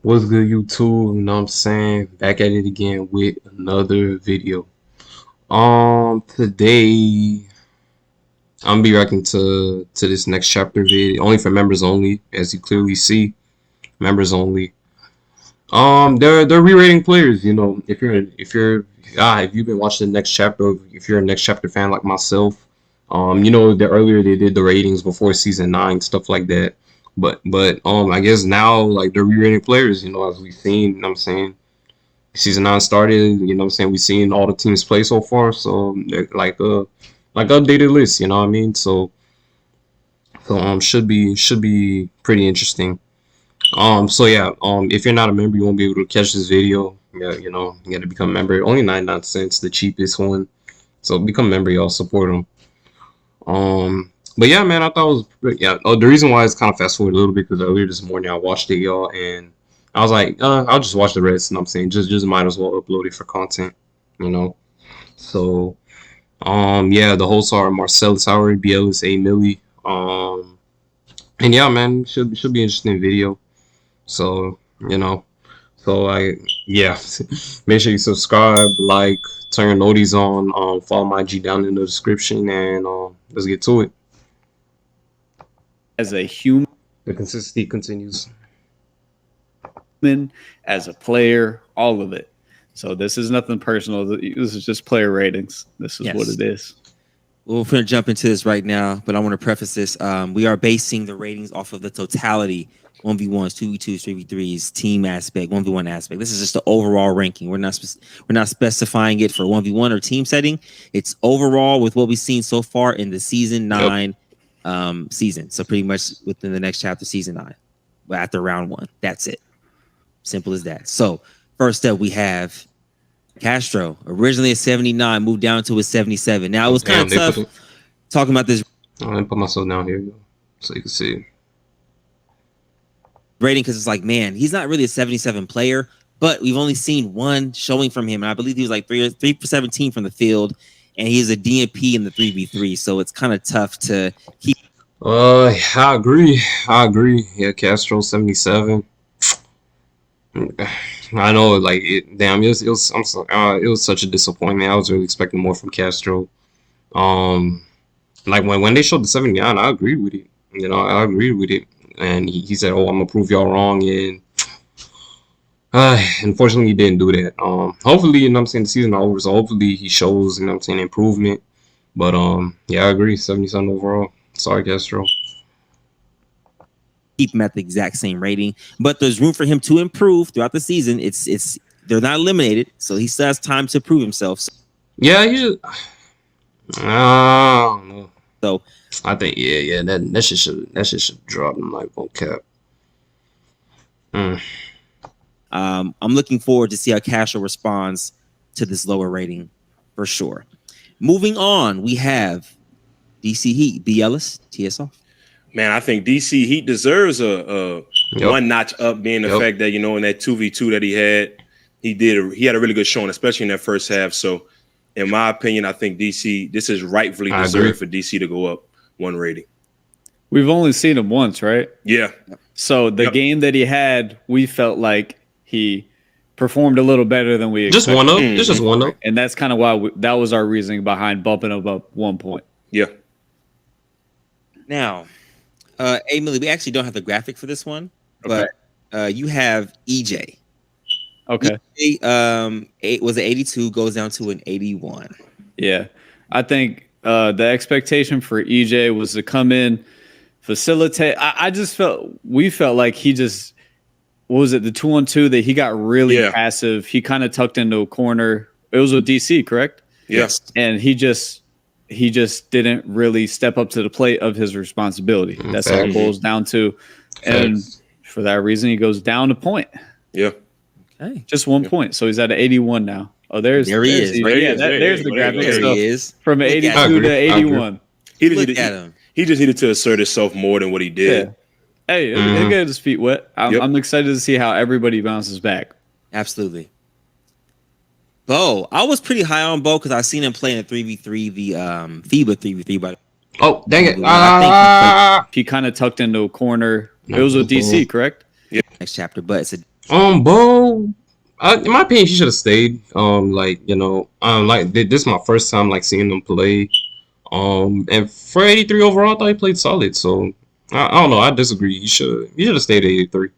What's good, YouTube? You know what I'm saying? Back at it again with another video. Today I'm gonna be reacting to this next chapter video, only for members only, as you clearly see, members only. They're re-rating players. You know, if you've been watching the next chapter, if you're a next chapter fan like myself, you know that earlier they did the ratings before season 9, stuff like that. But I guess now like they're re-rating players. You know, as we've seen. You know what I'm saying season 9 started. You know what I'm saying we've seen all the teams play so far. So they're like updated list. You know what I mean? So should be pretty interesting. So yeah, if you're not a member, you won't be able to catch this video. Yeah, you know, you gotta become a member. Only 99 cents, the cheapest one. So become a member, y'all support them. But yeah, man, I thought it was yeah. Oh, the reason why it's kind of fast forward a little bit because earlier this morning I watched it, y'all, and I was like, I'll just watch the rest. And I'm saying, just might as well upload it for content, you know. So, yeah, the hosts are Marcellus Howard, Bielis, A Millie, and yeah, man, should be an interesting video. So, you know, so I yeah, make sure you subscribe, like, turn your noties on, follow my G down in the description, and let's get to it. As a human, The consistency continues. as a player, all of it. So this is nothing personal. This is just player ratings. This is what it is. We're going to jump into this right now, but I want to preface this. We are basing the ratings off of the totality 1v1s, 2v2s, 3v3s, team aspect, 1v1 aspect. This is just the overall ranking. We're not specifying it for 1v1 or team setting. It's overall with what we've seen so far in the season 9 season. So pretty much within the next chapter, season 9, after round 1. That's it. Simple as that. So first up, we have Castro, originally a 79, moved down to a 77. Now it was kind of tough talking about this. I'm gonna put myself down here so you can see rating because it's like, man, he's not really a 77 player, but we've only seen one showing from him, and I believe he was like 3 for 17 from the field, and he's a DMP in the 3v3, so it's kind of tough to keep. I agree. Yeah, Castro 77. I know, like, damn, it was such a disappointment. I was really expecting more from Castro. Like when they showed the 79, I agreed with it. You know, I agreed with it, and he said, "Oh, I'm gonna prove y'all wrong," and unfortunately, he didn't do that. Hopefully, you know what I'm saying, the season over, so hopefully he shows, you know what I'm saying, improvement. But yeah, I agree, 77 overall. Sorry, Castro. Keep him at the exact same rating, but there's room for him to improve throughout the season. It's they're not eliminated, so he still has time to prove himself. Yeah, I don't know. So I think yeah, that shit should drop him like on cap. I'm looking forward to see how Castro responds to this lower rating for sure. Moving on, we have DC Heat. B. Ellis, tee us off. Man, I think DC Heat deserves a one notch up, being the fact that, you know, in that 2v2 that he had a really good showing, especially in that first half. So in my opinion, I think this is rightfully deserved for DC to go up 1 rating. We've only seen him once, right? Yeah. So the game that he had, we felt like he performed a little better than we expected. Just one up. It's just one up. And that's kind of why that was our reasoning behind bumping him up 1 point. Yeah. Now, Emily, we actually don't have the graphic for this one, but you have EJ. Okay. EJ, was an 82, goes down to an 81. Yeah. I think the expectation for EJ was to come in, facilitate. We felt like he just, what was it, the 2-on-2 that he got really passive. He kind of tucked into a corner. It was with DC, correct? Yes. And he just didn't really step up to the plate of his responsibility. That's all it boils down to. And for that reason, he goes down a point. Yeah. Okay. Just 1 point. So he's at an 81 now. Oh, there he is. There's the graphic. There he is. From an 82 to 81. He just needed to assert himself more than what he did. Yeah. Hey, it got his feet wet. I'm excited to see how everybody bounces back. Absolutely. Bo, I was pretty high on Bo because I seen him playing a 3v3, the FIBA 3v3. But oh, dang it! He kind of tucked into a corner. It was with DC, correct? Yeah. Next chapter, but it's a Bo, in my opinion, he should have stayed. This is my first time like seeing him play. And for 83 overall, I thought he played solid. So I don't know. I disagree. He should have stayed at 83.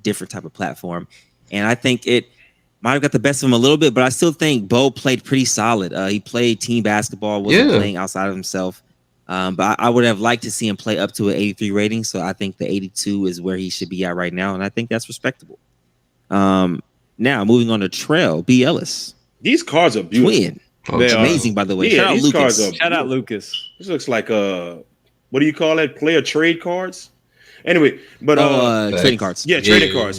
Different type of platform, and I think it might have got the best of him a little bit, but I still think Bo played pretty solid. He played team basketball, wasn't playing outside of himself. But I would have liked to see him play up to an 83 rating. So I think the 82 is where he should be at right now, and I think that's respectable. Now moving on to Trail B. Ellis. These cards are beautiful. Twin. They amazing, by the way. Yeah, Shout out Lucas. This looks like what do you call it? Player trade cards. Anyway, but trading cards. Yeah, trading cards.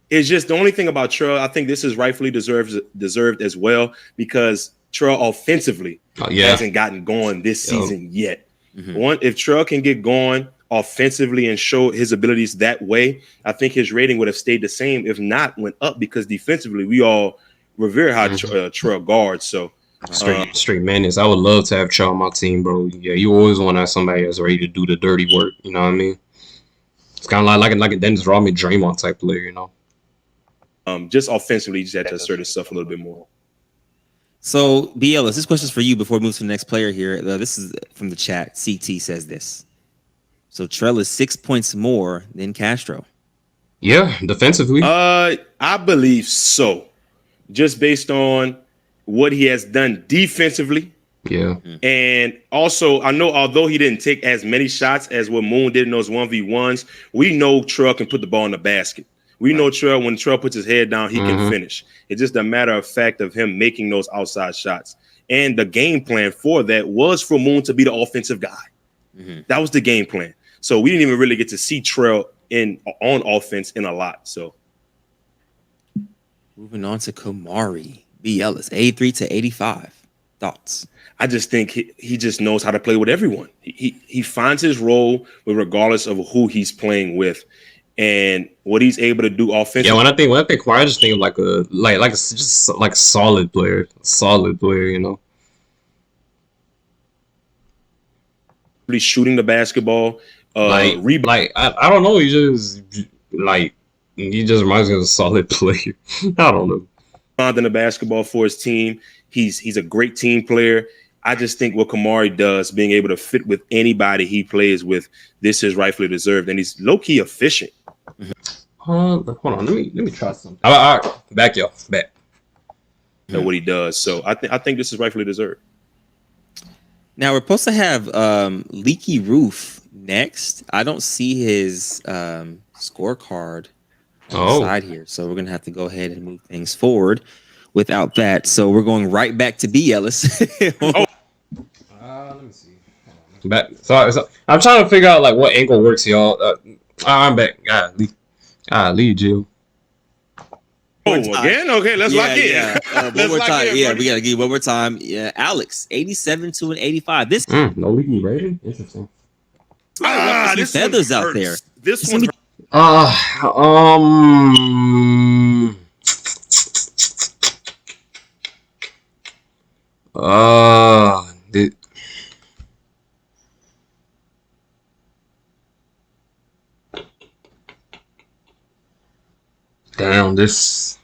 It's just the only thing about Trail. I think this is rightfully deserved as well because Trail offensively hasn't gotten going this season yet. Mm-hmm. If Trail can get going offensively and show his abilities that way, I think his rating would have stayed the same, if not went up, because defensively we all revere how Trail guards. So straight menace. I would love to have Trail on my team, bro. Yeah, you always want to have somebody that's ready to do the dirty work. You know what I mean? It's kind of like a Dennis Rodman, Draymond type player, you know. Just offensively, you just have to assert himself a little bit more. So, BLS, this question is for you before we move to the next player here. This is from the chat. CT says this. So, Trell is 6 points more than Castro. Yeah, defensively. I believe so. Just based on what he has done defensively. Yeah. And also, I know although he didn't take as many shots as what Moon did in those 1v1s, we know Trell can put the ball in the basket. We know Trell, when Trell puts his head down, he can finish. It's just a matter of fact of him making those outside shots. And the game plan for that was for Moon to be the offensive guy. That was the game plan. So we didn't even really get to see Trell on offense in a lot. So moving on to Kamari B. Ellis, 83 to 85. Thoughts? I just think he just knows how to play with everyone. He finds his role regardless of who he's playing with, and what he's able to do offensively. Yeah, when I think Kamari, I just think of like a solid player, you know. Really shooting the basketball, I don't know. He just reminds me of a solid player. I don't know. In the basketball for his team, he's a great team player. I just think what Kamari does, being able to fit with anybody he plays with, this is rightfully deserved, and he's low key efficient. Hold on, let me try something. All right, back. Know what he does, so I think this is rightfully deserved. Now we're supposed to have Leaky Roof next. I don't see his scorecard side here, so we're gonna have to go ahead and move things forward without that. So we're going right back to B. Ellis. Let me see. Sorry, I'm trying to figure out like what angle works, y'all. I'm back. Lee Jill. Again? Okay, let's lock in. One more time. We gotta give one more time. Yeah, Alex, 87 to an 85. This no leaky rating. Interesting. This feathers out there. This one. Damn, this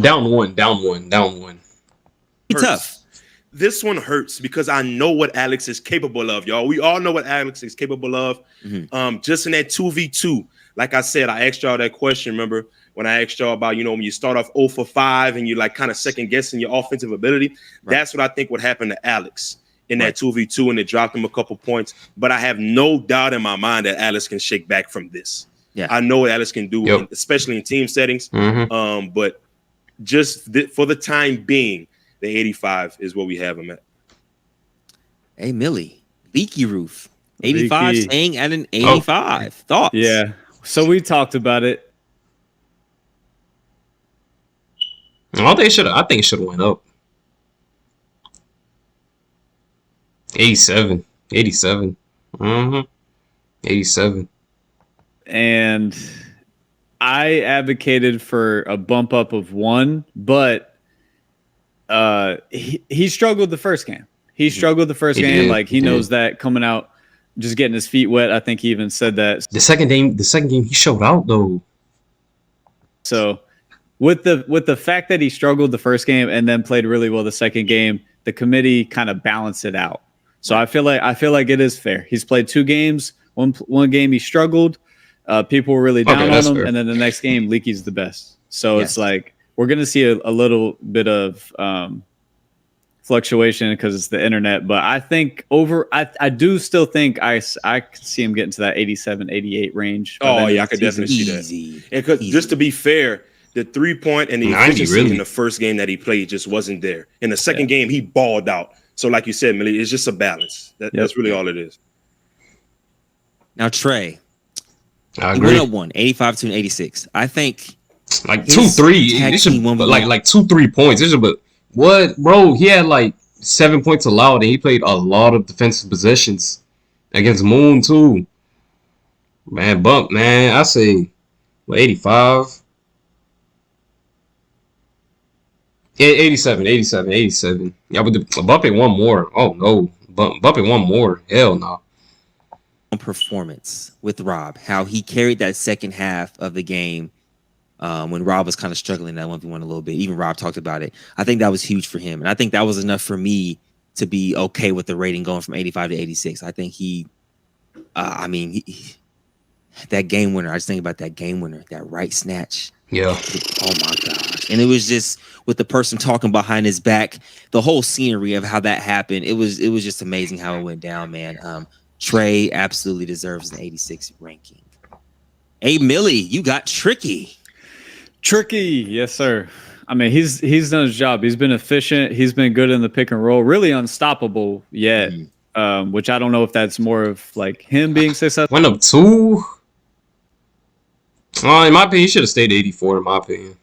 down one. It's tough. This one hurts because I know what Alex is capable of, y'all. We all know what Alex is capable of. Just in that 2v2, like I said, I asked y'all that question. Remember when I asked y'all about, when you start off 0 for 5 and you're like kind of second guessing your offensive ability? Right. That's what I think would happen to Alex in that 2v2, and it dropped him a couple points. But I have no doubt in my mind that Alex can shake back from this. Yeah, I know what Alex can do, especially in team settings. But just for the time being, the 85 is what we have him at. Hey, Millie, Leaky Roof, 85, staying at an 85. Thoughts? Yeah. So we talked about it. I think it should have went up. 87. 87. And I advocated for a bump up of 1, but he struggled the first game. He struggled the first game. Like he knows that coming out just getting his feet wet. I think he even said that. The second game he showed out though. So with the fact that he struggled the first game and then played really well the second game, the committee kind of balanced it out. So I feel like it is fair. He's played 2 games. One game he struggled. People were really down on him, fair. and then the next game, Leaky's the best. So It's like we're gonna see a little bit of fluctuation because it's the internet. But I think I do still think I could see him getting to that 87, 88 range. Oh yeah, I could definitely see that. And because just to be fair, the 3-point and the efficiency in the first game that he played just wasn't there. In the second game, he balled out. So like you said, Millie, it's just a balance. That's really all it is. Now Trey, I he agree. went up 1, 85 to an 86. I think Like 2-3. Like 2-3 points. But what, bro? He had like 7 points allowed, and he played a lot of defensive possessions against Moon too. Man, bump, man. I say 85. 87. Yeah, but bumping one more. Oh no, bumping one more. Hell no. Performance with Rob, how he carried that second half of the game when Rob was kind of struggling that 1v1 a little bit. Even Rob talked about it. I think that was huge for him, and I think that was enough for me to be okay with the rating going from 85 to 86. I think that game winner. I just think about that game winner, that right snatch. Yeah. Oh my gosh. And it was just with the person talking behind his back, the whole scenery of how that happened. It was just amazing how it went down, man. Trey absolutely deserves an 86 ranking. Hey, Millie, you got Tricky. Tricky, yes, sir. I mean, he's done his job. He's been efficient. He's been good in the pick and roll. Really unstoppable yet, which I don't know if that's more of like him being successful. Went up 2. In my opinion, he should have stayed 84, in my opinion.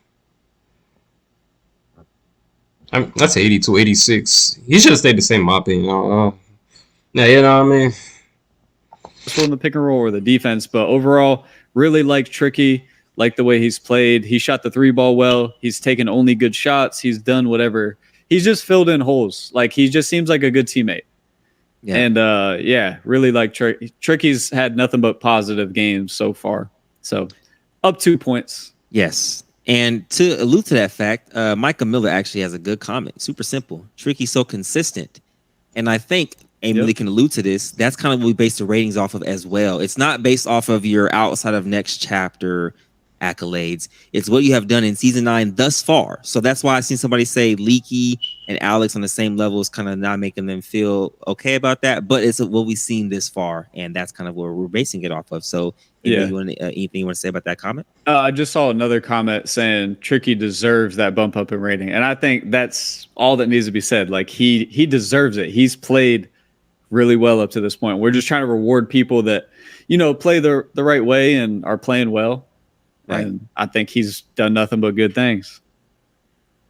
That's 82, 86. He should have stayed the same, in my opinion. Yeah, you know what I mean? In the pick and roll or the defense, but overall, really like Tricky, like the way he's played. He shot the 3-ball well. He's taken only good shots. He's done whatever. He's just filled in holes. Like, he just seems like a good teammate. Yeah. And really like Tricky's had nothing but positive games so far. So up 2 points. Yes. And to allude to that fact, Micah Miller actually has a good comment. Super simple. Tricky's so consistent. And I think Emily can allude to this. That's kind of what we base the ratings off of as well. It's not based off of your outside of next chapter accolades. It's what you have done in season 9 thus far. So that's why I seen somebody say Leaky and Alex on the same level is kind of not making them feel okay about that. But it's what we've seen this far, and that's kind of where we're basing it off of. So anything you want to say about that comment? I just saw another comment saying Tricky deserves that bump up in rating, and I think that's all that needs to be said. Like, he deserves it. He's played really well up to this point. We're just trying to reward people that, play the right way and are playing well. Right. And I think he's done nothing but good things.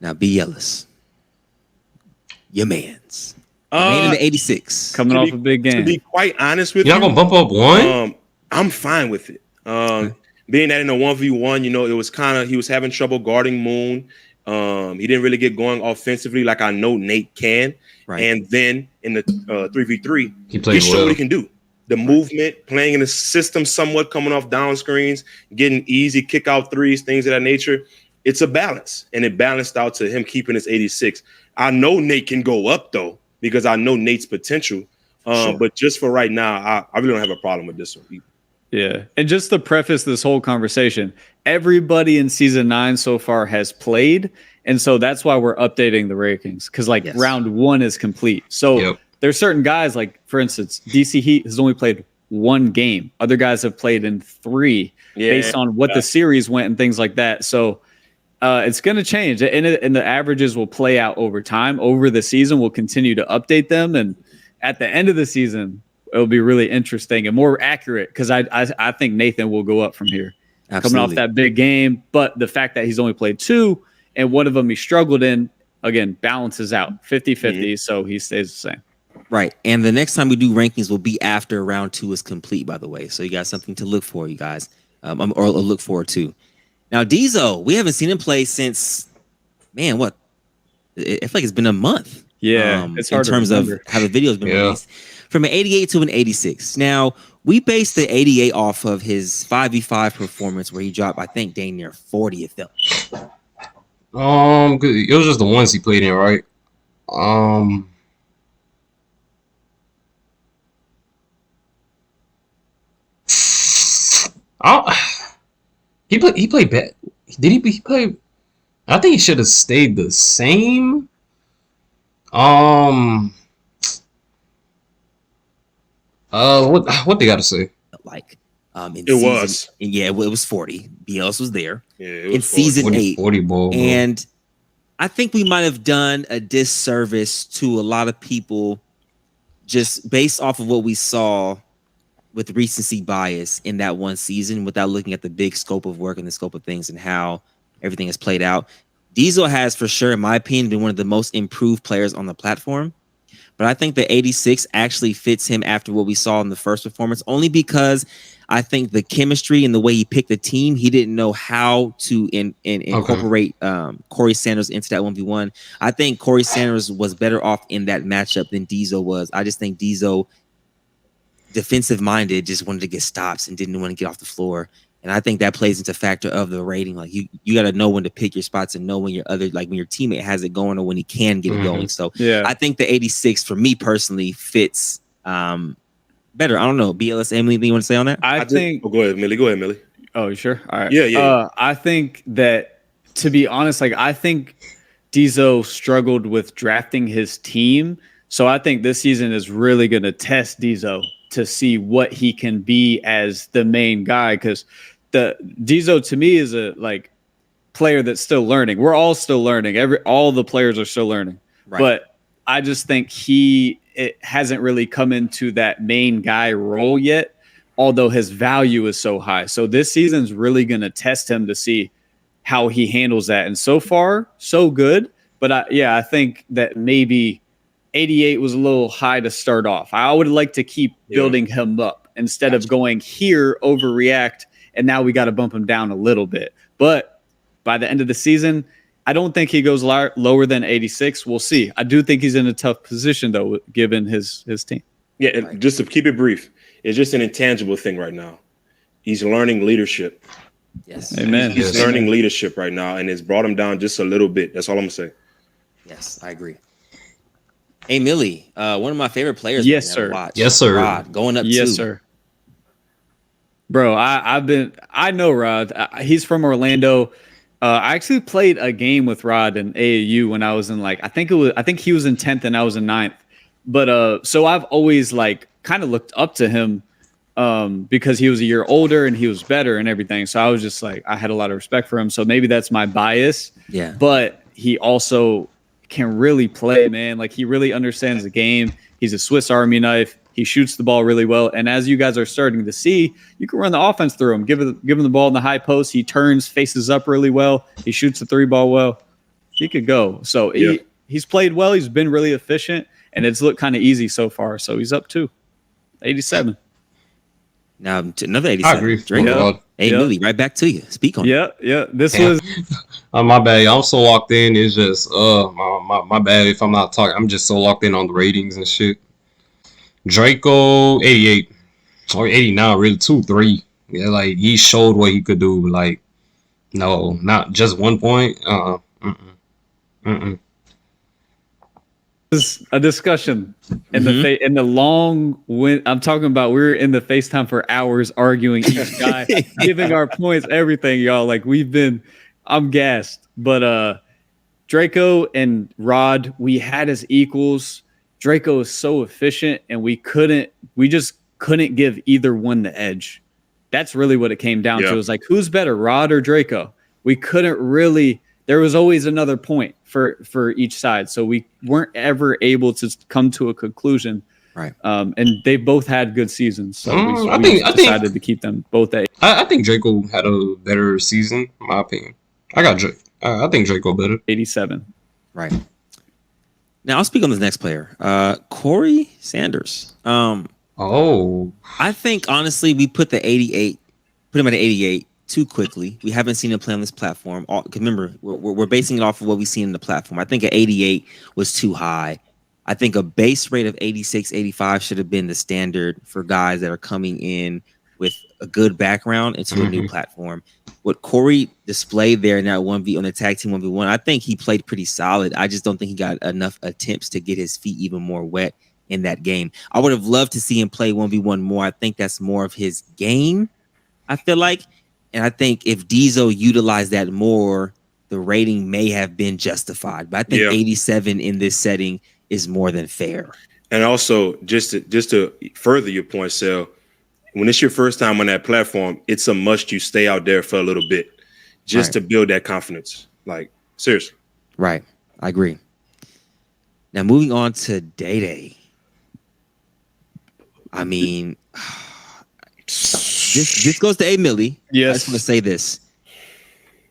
Now, B. Ellis, your man's man in the 86, coming off a big game. To be quite honest with you, you're not gonna bump up 1. I'm fine with it. Being that in a 1v1, it was he was having trouble guarding Moon. He didn't really get going offensively like I know Nate can. Right. And then in the 3v3, he showed what he can do. The movement, playing in the system somewhat, coming off down screens, getting easy kick out threes, things of that nature. It's a balance, and it balanced out to him keeping his 86. I know Nate can go up, though, because I know Nate's potential. But just for right now, I really don't have a problem with this one. Yeah. And just to preface this whole conversation, everybody in season 9 so far has played. And so that's why we're updating the rankings, because round 1 is complete. So there's certain guys, like, for instance, DC Heat has only played 1 game. Other guys have played in 3 based on what the series went and things like that. So it's going to change. And the averages will play out over time. Over the season, we'll continue to update them. And at the end of the season, it'll be really interesting and more accurate, because I think Nathan will go up from here. Absolutely. Coming off that big game. But the fact that he's only played 2 and one of them he struggled in, again, balances out 50-50. So he stays the same. Right. And the next time we do rankings will be after round 2 is complete, by the way. So you got something to look for, you guys, or look forward to. Now, Diesel, we haven't seen him play since, man, what? I feel like it's been a month. Yeah, it's hard in terms to of remember. how the video's been released. From an 88 to an 86. Now, we based the 88 off of his 5v5 performance where he dropped, I think, dang near 40, it felt. It was just the ones he played in, right? He played bad. Did he play? I think he should have stayed the same. What they gotta say? Like, it was 40. BLS was there. Yeah, it in was season 40, 8. 40 ball, bro. And I think we might have done a disservice to a lot of people just based off of what we saw with recency bias in that one season without looking at the big scope of work and the scope of things and how everything has played out. Diesel has, for sure, in my opinion, been one of the most improved players on the platform. But I think the 86 actually fits him after what we saw in the first performance, only because I think the chemistry and the way he picked the team, he didn't know how to incorporate Corey Sanders into that 1v1. I think Corey Sanders was better off in that matchup than Diesel was. I just think Diesel, defensive minded, just wanted to get stops and didn't want to get off the floor. And I think that plays into factor of the rating. Like you got to know when to pick your spots and know when when your teammate has it going or when he can get it going. So I think the 86 for me personally fits better. I don't know. BLS, Emily, anything you want to say on that? I think. Go ahead, Millie. Oh, sure. All right. Yeah. I think that, to be honest, I think Diesel struggled with drafting his team. So I think this season is really going to test Diesel to see what he can be as the main guy, because the Diesel to me is a player that's still learning. We're all still learning. All the players are still learning. Right. But I just think it hasn't really come into that main guy role yet, although his value is so high. So this season's really going to test him to see how he handles that. And so far, so good. But I think that maybe 88 was a little high to start off. I would like to keep building him up instead of going here, overreact, and now we got to bump him down a little bit. But by the end of the season, I don't think he goes lower than 86. We'll see. I do think he's in a tough position, though, given his team. Yeah, and just to keep it brief, it's just an intangible thing right now. He's learning leadership. Yes. Amen. He's learning leadership right now, and it's brought him down just a little bit. That's all I'm going to say. Yes, I agree. Hey, Millie, one of my favorite players. Yes, sir. Yes, sir. Rod, going up. Yes, sir. Bro, I know Rod. He's from Orlando. I actually played a game with Rod in AAU when I was in I think he was in 10th and I was in 9th. But so I've always kind of looked up to him because he was a year older and he was better and everything. So I was just I had a lot of respect for him. So maybe that's my bias. Yeah. But he also can really play, man. He really understands the game. He's a Swiss Army knife. He shoots the ball really well. And as you guys are starting to see, you can run the offense through him. Give him the ball in the high post. He turns, faces up really well. He shoots the 3-ball well. He could go. So he's played well. He's been really efficient, and it's looked kind of easy so far. So he's up too. 87. Now another 87. I agree. Drink. Hey, Millie, right back to you. Speak on it. Yeah. This was. My bad. I'm so locked in. It's just my bad if I'm not talking. I'm just so locked in on the ratings and shit. Draco 88 or 89, really 2-3. Yeah, he showed what he could do. No, not just 1 point. This is a discussion in the long when I'm talking about. We're in the FaceTime for hours arguing each guy, giving our points, everything, y'all. I'm gassed. But Draco and Rod, we had as equals. Draco is so efficient, and we just couldn't give either one the edge. That's really what it came down to. It was who's better, Rod or Draco? We couldn't really. There was always another point for each side, so we weren't ever able to come to a conclusion. Right. And they both had good seasons, so I decided to keep them both at. I think Draco had a better season, in my opinion. I think Draco better. 87. Right. Now I'll speak on this next player, Corey Sanders. I think honestly we put him at 88 too quickly. We haven't seen him play on this platform. Remember, we're basing it off of what we've seen in the platform. I think at 88 was too high. I think a base rate of 86, 85 should have been the standard for guys that are coming in with a good background into a new platform. What Corey displayed there in that 1v on the tag team 1v1, I think he played pretty solid. I just don't think he got enough attempts to get his feet even more wet in that game. I would have loved to see him play 1v1 more. I think that's more of his game, I feel like. And I think if Diesel utilized that more, the rating may have been justified. But I think 87 in this setting is more than fair. And also, just to further your point, Sel, when it's your first time on that platform, it's a must you stay out there for a little bit just to build that confidence. Like, seriously. Right. I agree. Now, moving on to Day Day. I mean, this goes to A. Millie. Yes. I just want to say this.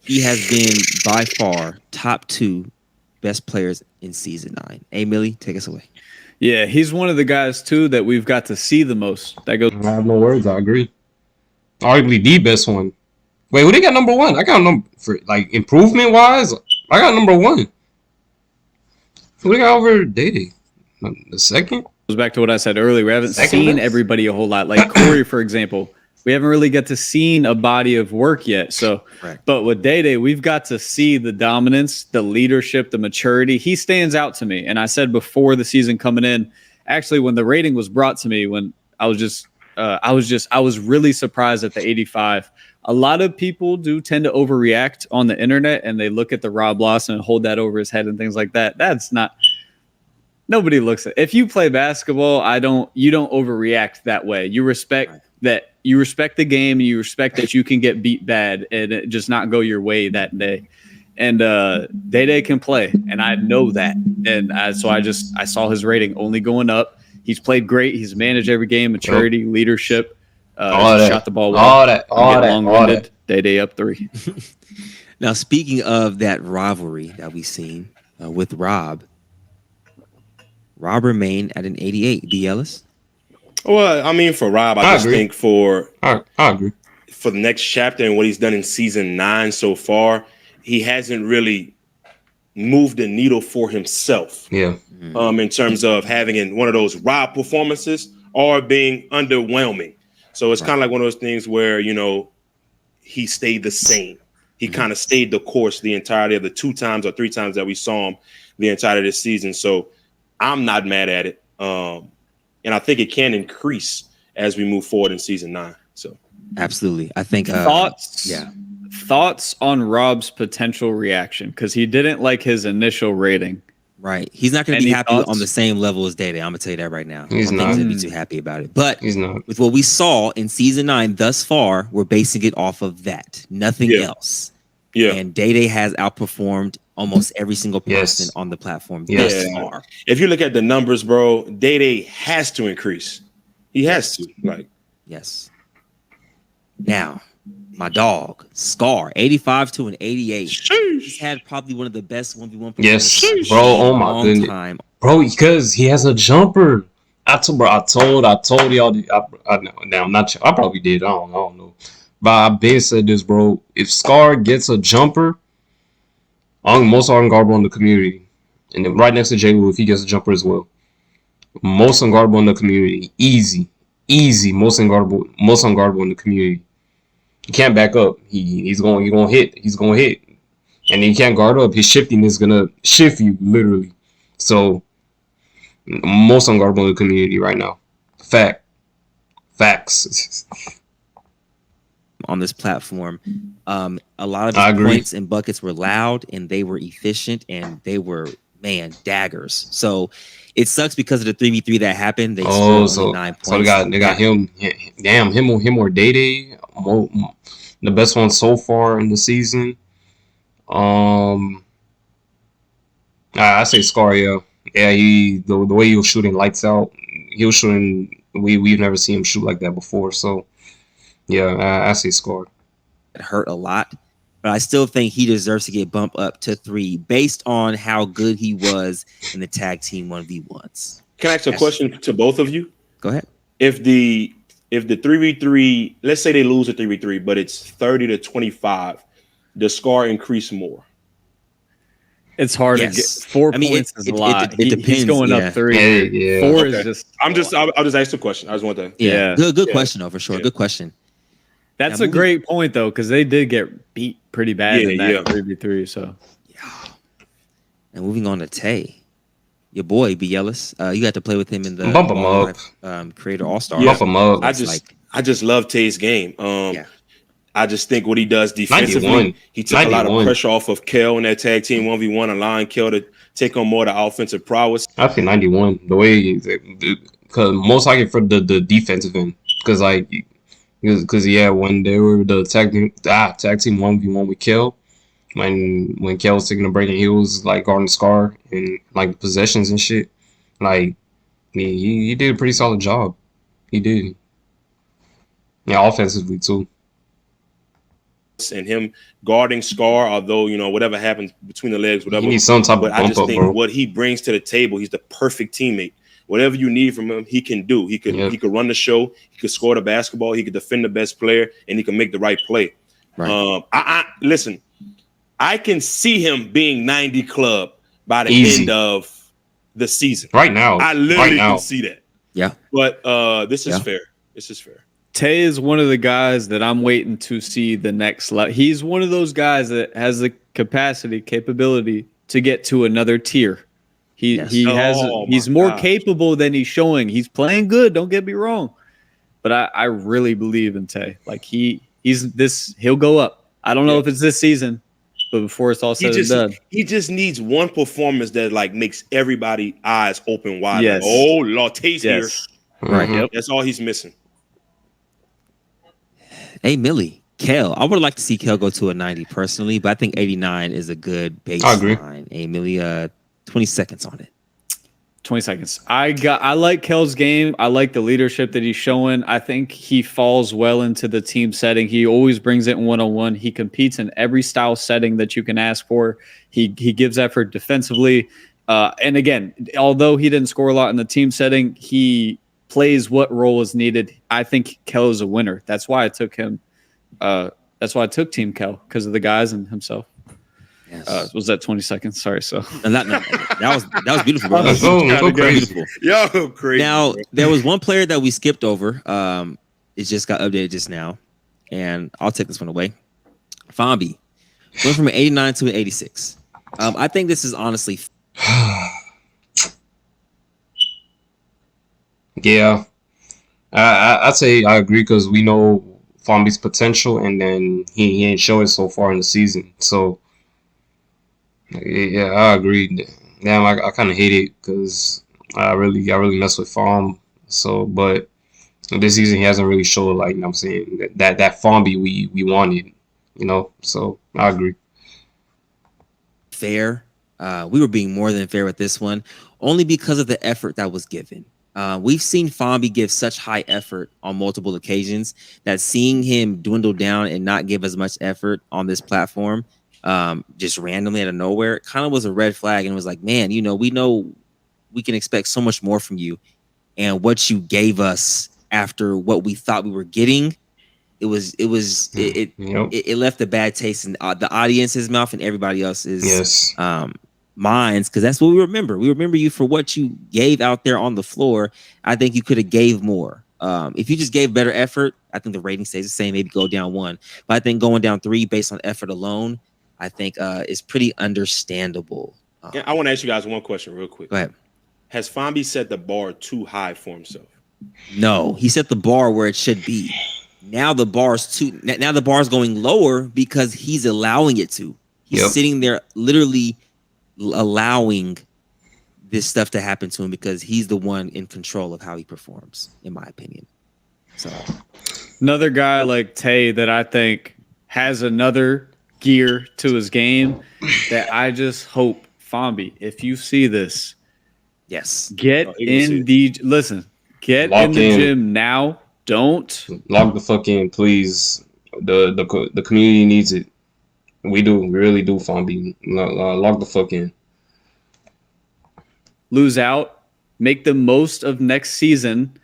He has been by far top 2 best players in season 9. A. Millie, take us away. Yeah, he's one of the guys too that we've got to see the most. That goes. I have no words. I agree. Arguably the best one. Wait, who they got number 1? I got number for like improvement wise. I got number 1. Who they got over Day Day? The second? Goes back to what I said earlier. We haven't Second seen best? everybody a whole lot. Like Corey, for example, we haven't really got to seen a body of work yet. So, but with Day Day, we've got to see the dominance, the leadership, the maturity. He stands out to me. And I said before the season coming in, actually, when the rating was brought to me, when I was really surprised at the 85. A lot of people do tend to overreact on the internet, and they look at the Rob Lawson and hold that over his head and things like that. That's not. Nobody looks at. If you play basketball, you don't overreact that way. You respect that. You respect the game, and you respect that you can get beat bad and it just not go your way that day. And Day Day can play, and I know that. And so I saw his rating only going up. He's played great. He's managed every game, maturity, leadership. Shot the ball well. All that. Day Day up 3. Now, speaking of that rivalry that we've seen with Rob remained at an 88. B. Ellis? Well, I mean, for Rob, I just agree. think for I agree. For the next chapter and what he's done in season 9 so far, he hasn't really moved the needle for himself. Yeah. In terms of having one of those Rob performances or being underwhelming. So it's kind of like one of those things where, he stayed the same. He kind of stayed the course the entirety of the 2 times or 3 times that we saw him the entirety of this season. So I'm not mad at it. And I think it can increase as we move forward in season 9. So absolutely. I think thoughts on Rob's potential reaction, because he didn't like his initial rating. Right. He's not going to be happy on the same level as Day Day. I'm going to tell you that right now. He's not going to be too happy about it. But he's not. With what we saw in season 9 thus far, we're basing it off of that. Nothing else. Yeah. And Day Day has outperformed almost every single person on the platform thus far. If you look at the numbers, bro, Day Day has to increase. He has to. Yes. Now, my dog, Scar, 85 to an 88. He's had probably one of the best 1v1 Yes, bro. Oh my goodness, time. Bro, because he has a jumper. I told y'all. I'm not sure. I probably did. I don't know. But I've been said this, bro. If Scar gets a jumper, most unguardable in the community, and then right next to J. Lou, if he gets a jumper as well, most unguardable in the community, easy, most unguardable in the community. He can't back up. He's gonna hit, and he can't guard up. His shifting is gonna shift you literally. So most unguardable in the community right now. Facts. On this platform, a lot of his points and buckets were loud, and they were efficient, and they were daggers. So it sucks because of the 3v3 that happened. They scored only 9 points. So they got him. Damn, him or Day Day. The best one so far in the season. I say Scar. Yeah. The way he was shooting lights out. He was shooting. We've never seen him shoot like that before. So yeah, I say Scar. It hurt a lot, but I still think he deserves to get bumped up to 3 based on how good he was in the tag team 1v1s. Can I ask a question to both of you? Go ahead. If the 3v3, let's say they lose a 3v3, but it's 30 to 25, does Scar increase more? It's hard Yes. to get 4 I mean, points is a it lot. depends, He's going yeah. up 3. Yeah, yeah. 4 Okay. is just. I'll just ask the question. I just want to. Yeah, Yeah. good Yeah. question though, for sure. Yeah. Good question. That's Now, a moving- great point though, because they did get beat pretty bad Yeah, in yeah. that 3v3. So And moving on to Tay, your boy B. Ellis. You got to play with him in the Bump him Ball up. Life, Creator All Star. Yeah. Buff him up. I just love Tay's game. Yeah. I just think what he does defensively, 91. he took a lot of 91. pressure off of Kel in that tag team 1v1, allowing Kel to take on more of the offensive prowess. I think 91. The way, because most likely for the defensive end, because when they were the tag team 1v1 with Kel, when Kel was taking a break and he was like guarding Scar and like possessions and shit, like he did a pretty solid job. He did. Yeah, offensively too. And him guarding Scar, although whatever happens between the legs, whatever. He needs some type of But I bump just up, think bro. what he brings to the table, he's the perfect teammate. Whatever you need from him, he can do. He could run the show. He could score the basketball. He could defend the best player, and he can make the right play. Right. I listen. I can see him being 90 club by the Easy. end of the season. Right now. I literally can see that. Yeah. But this is Yeah. fair. This is fair. Tay is one of the guys that I'm waiting to see the next level. He's one of those guys that has the capability to get to another tier. Yes. He's more capable than he's showing. He's playing good, don't get me wrong. But I really believe in Tay. Like he'll go up. I don't know if it's this season, but before it's all said and done. He just needs one performance that like makes everybody eyes open wide. Yes. Like, oh, Lord, Tay's Yes. Right. Mhm. here. That's all he's missing. Hey, Millie, Kel. I would like to see Kel go to a 90 personally, but I think 89 is a good baseline. I agree. Hey, Millie, 20 seconds on it. 20 seconds. I like Kel's game. I like the leadership that he's showing. I think he falls well into the team setting. He always brings it in one-on-one. He competes in every style setting that you can ask for. He gives effort defensively. And again, although he didn't score a lot in the team setting, he plays what role is needed. I think Kel is a winner. That's why I took him. That's why I took Team Kel, because of the guys and himself. Yes. Was that 20 seconds? Sorry. So And that was beautiful, bro. Let's go. Let's go crazy. Beautiful. Yo, crazy. Now, bro. there was one player that we skipped over. It just got updated just now, and I'll take this one away. Fambi went from an 89 to an 86. I think this is honestly Yeah, I'd say I agree because we know Fambi's potential, and then he ain't show it so far in the season. So yeah, I agree. Damn, I kind of hate it because I really mess with Famb. So, but this season he hasn't really showed, like, you know what I'm saying, that Fambi we wanted, So I agree. fair. We were being more than fair with this one, only because of the effort that was given. We've seen Fambi give such high effort on multiple occasions that seeing him dwindle down and not give as much effort on this platform, just randomly out of nowhere, it kind of was a red flag. And it was like, man, we know we can expect so much more from you. And what you gave us after what we thought we were getting, it left a bad taste in the audience's mouth and everybody else's minds, because that's what we remember. We remember you for what you gave out there on the floor. I think you could have gave more. If you just gave better effort, I think the rating stays the same, maybe go down 1. But I think going down 3 based on effort alone, I think is pretty understandable. I want to ask you guys one question real quick. Go ahead. Has Fambi set the bar too high for himself? No, he set the bar where it should be. Now the bar's going lower because he's allowing it to. He's sitting there literally allowing this stuff to happen to him because he's the one in control of how he performs, in my opinion. So another guy like Tay that I think has another gear to his game that I just hope, Fambi, if you see this, yes, get in the gym now. Don't log the fuck in, please. The community needs it. We do. We really do, Fambi. Log the fuck in. lose out. Make the most of next season,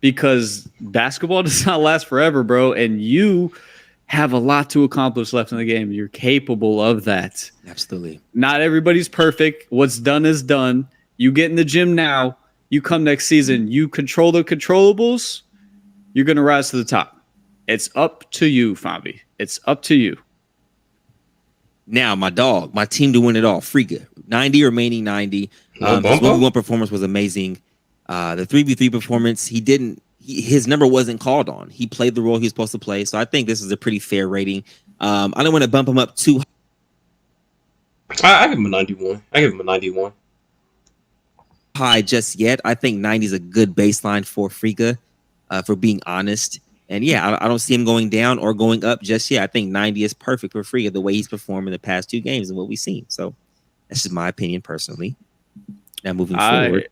because basketball does not last forever, bro. And you have a lot to accomplish left in the game. You're capable of that. Absolutely. Not everybody's perfect. What's done is done. You get in the gym now. You come next season. You control the controllables. You're going to rise to the top. It's up to you, Fabi. It's up to you. Now, my dog, my team to win it all, Friga. 90 remaining 90. His 1v1 performance was amazing. The 3v3 performance, his number wasn't called on. He played the role he was supposed to play. So I think this is a pretty fair rating. I don't want to bump him up too I give him a 91. High just yet. I think 90 is a good baseline for Friga, for being honest. And yeah, I don't see him going down or going up just yet. I think 90 is perfect for Friga, the way he's performed in the past 2 games and what we've seen. So that's just my opinion personally. Now moving forward.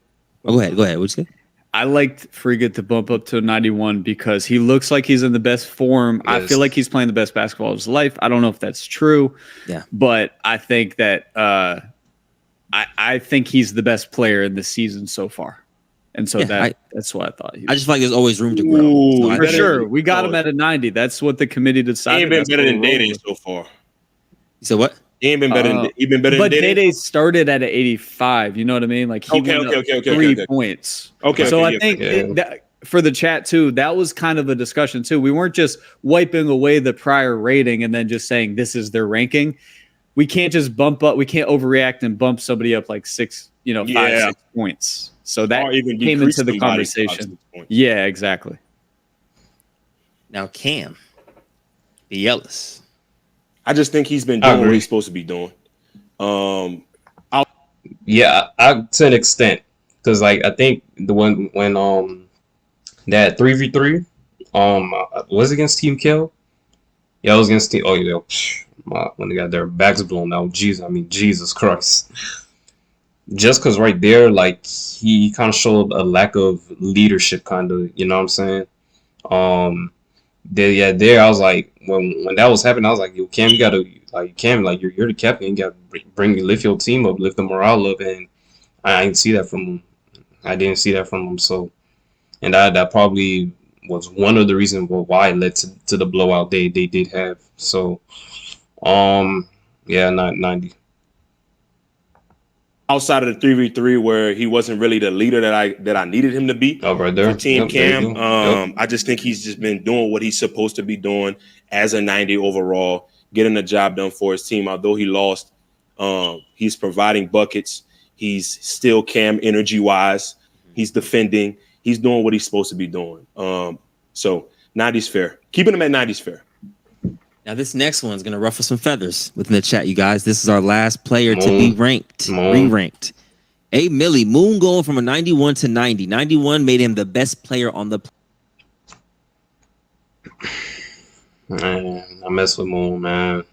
Go ahead. What'd you say? I liked Friga to bump up to 91 because he looks like he's in the best form. Yes. I feel like he's playing the best basketball of his life. I don't know if that's true. Yeah. But I think that I think he's the best player in the season so far. And so that's what I thought. I just feel like there's always room to grow. Ooh, For sure. We got him at a 90. That's what the committee decided. He ain't been That's better what than we're rolling Day with. so far. So what? He ain't been better than he been better But than Day. Day started at an 85. You know what I mean? Like he went up 3 points. So I think that for the chat too, that was kind of a discussion too. We weren't just wiping away the prior rating and then just saying this is their ranking. We can't just bump up. We can't overreact and bump somebody up like 6 points. So that even came decrease into the somebody 5 conversation. points. Yeah, exactly. Now Cam, the Ellis. I just think he's been doing what he's supposed to be doing. Yeah, to an extent, because like I think the one when that 3v3 was against Team Kill. Yeah, it was against Team. Oh yeah, when they got their backs blown out. Jesus Christ. Just because right there, like he kind of showed a lack of leadership, kind of. You know what I'm saying? There I was like, when that was happening, I was like, yo, Cam, you gotta you're the captain, you gotta lift your team up, lift the morale up, and I didn't see that from him. So, and that probably was one of the reasons why it led to the blowout they did have. So, not 90. Outside of the 3v3 where he wasn't really the leader that I needed him to be. Oh, right there. For Team Cam. Yep. I just think he's just been doing what he's supposed to be doing as a 90 overall, getting the job done for his team. Although he lost, he's providing buckets. He's still Cam energy wise. He's defending. He's doing what he's supposed to be doing. So 90's fair. Keeping him at 90's fair. Now, this next one's going to ruffle some feathers within the chat, you guys. This is our last player to be re-ranked. A Millie, Moon going from a 91 to 90. 91 made him the best player on the Man, I mess with Moon, man.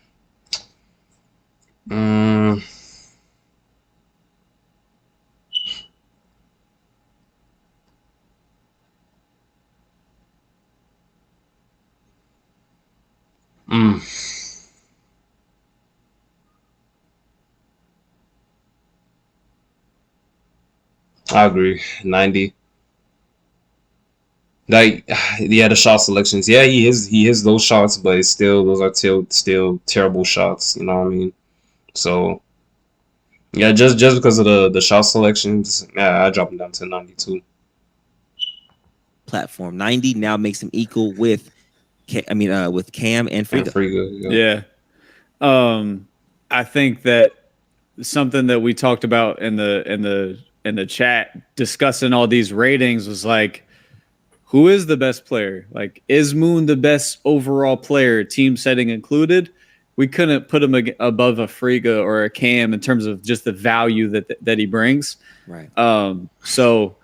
I agree. 90. Like, yeah, the shot selections. Yeah, he is those shots, but it's still those are still terrible shots. You know what I mean? So, yeah, just because of the shot selections, yeah, I drop him down to 92. Platform 90 now makes him equal with Cam and Friga. Yeah. I think that something that we talked about in the chat discussing all these ratings was like, who is the best player? Like, is Moon the best overall player, team setting included? We couldn't put him above a Friga or a Cam in terms of just the value that he brings. Right. So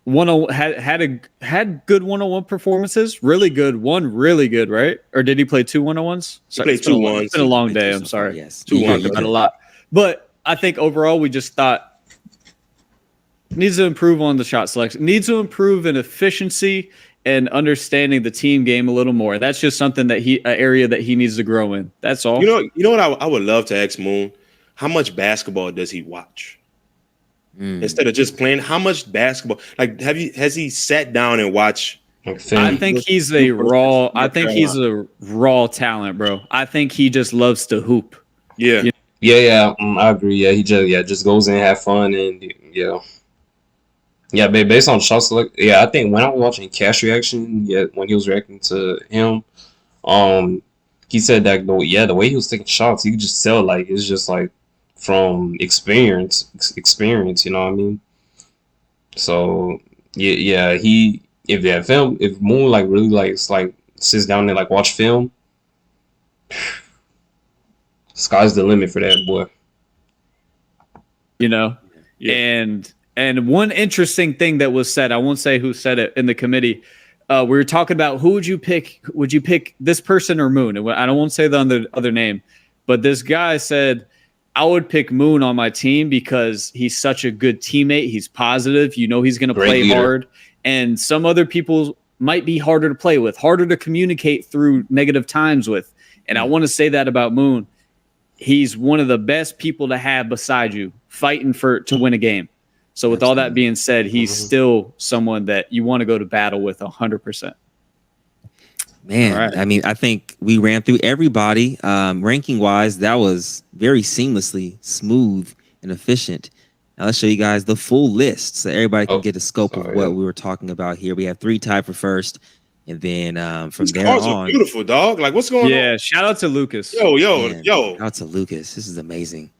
had good 101 performances, really good, one really good, right? Or did he play 2 101s? He played 2 1s. It's been a long day. I'm sorry. Yes. 2 1s. About a lot. But I think overall we just thought needs to improve on the shot selection, needs to improve in efficiency and understanding the team game a little more. That's just something that an area that he needs to grow in. That's all. You know what I would love to ask Moon? How much basketball does he watch? Instead of just playing, how much basketball? Like, has he sat down and watched Like Finn. I think he's a raw. I think he's a raw talent, bro. I think he just loves to hoop. Yeah. You Yeah, I agree. Yeah, he just goes in, have fun, and based on shot select. Yeah, I think when I was watching Cash reaction, when he was reacting to him, he said that the way he was taking shots, you could just tell like it's just like from experience. You know what I mean? So if Moon like really like sits down and like watch film, sky's the limit for that boy. you know, Yeah. and one interesting thing that was said, I won't say who said it in the committee. We were talking about who would you pick? Would you pick this person or Moon? And I don't want to say the other name, but this guy said, I would pick Moon on my team because he's such a good teammate. He's positive. You know, he's going to play leader. hard. And some other people might be harder to play with, harder to communicate through negative times with. And I want to say that about Moon. He's one of the best people to have beside you fighting to win a game. So with all that being said, he's still someone that you want to go to battle with 100%. Man, right. I mean, I think we ran through everybody. Ranking wise, that was very seamlessly smooth and efficient. Now let's show you guys the full list so everybody can get a scope of what we were talking about here. We have 3 tied for first, and then from These there cards on. are beautiful, dog. Like, what's going on? Yeah, shout out to Lucas. Yo. Shout out to Lucas. This is amazing.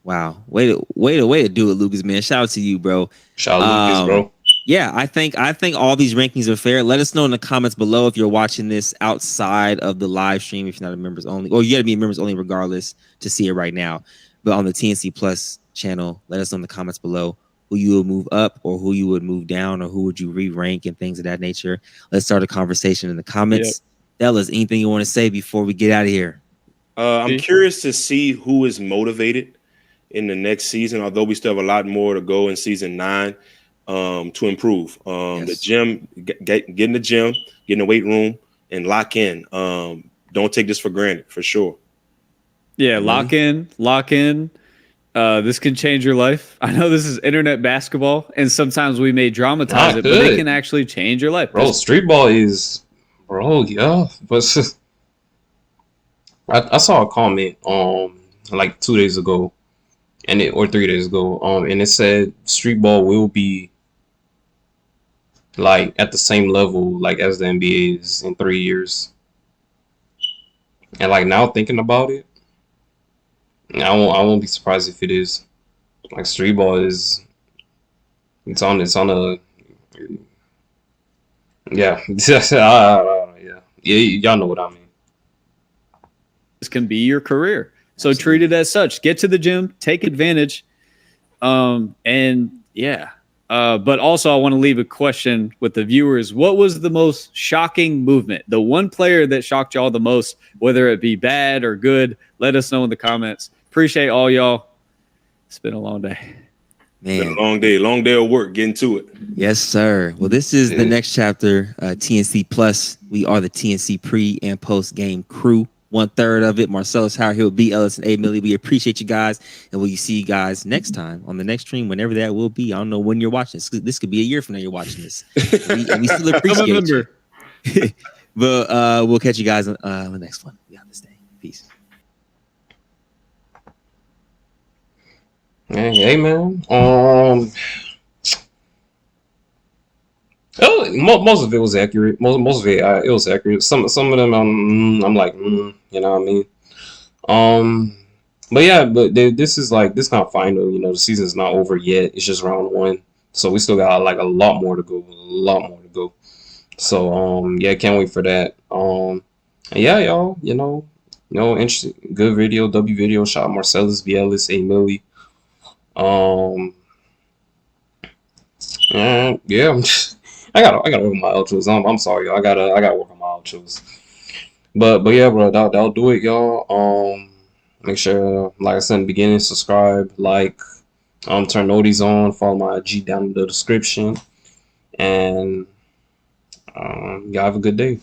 Wow, way to do it, Lucas, man. Shout out to you, bro. Shout out Lucas, bro. Yeah, I think all these rankings are fair. Let us know in the comments below if you're watching this outside of the live stream, if you're not a members only, or you got to be members only regardless to see it right now. But on the TNC Plus channel, let us know in the comments below who you would move up or who you would move down or who would you re-rank and things of that nature. Let's start a conversation in the comments. Dallas, anything you want to say before we get out of here? I'm curious to see who is motivated in the next season, although we still have a lot more to go in season 9 to improve. The gym, get in the gym, get in the weight room, and lock in. Don't take this for granted, for sure. Yeah, lock in. This can change your life. I know this is internet basketball, and sometimes we may dramatize it, but it can actually change your life. Bro, street ball is, yeah. But I saw a comment like 2 days ago, or 3 days ago, and it said street ball will be like at the same level like as the NBA is in 3 years. And like now thinking about it, I won't be surprised if it is. Like street ball is, it's on a yeah y'all know what I mean. This can be your career. So treat it as such. Get to the gym, take advantage. But also I want to leave a question with the viewers. What was the most shocking movement? The one player that shocked y'all the most, whether it be bad or good, let us know in the comments. Appreciate all y'all. It's been a long day. Man. It's been a long day of work getting to it. Yes, sir. Well, this is the next chapter, TNC Plus. We are the TNC pre and post game crew. 1/3 of it. Marcellus Howard here with B. Ellis and A. Millie. We appreciate you guys, and we'll see you guys next time on the next stream, whenever that will be. I don't know when you're watching this. This could be a year from now you're watching this. and we still appreciate you. But we'll catch you guys on the next one. We got this day. Peace. Hey man. Most of it was accurate. Most of it, it was accurate. Some of them, I'm like, you know what I mean. But yeah, this is like this kind of final. You know, the season's not over yet. It's just round 1, so we still got like a lot more to go. So yeah, can't wait for that. And yeah, y'all, you know, interesting, good video, W video. Shout out Marcellus, B. Ellis, A. Millie. And yeah. I gotta work on my outros. I'm sorry, y'all. I gotta work on my outros. But yeah, bro, that'll do it, y'all. Make sure, like I said in the beginning, subscribe, like, turn notifications on, follow my IG down in the description, and y'all have a good day.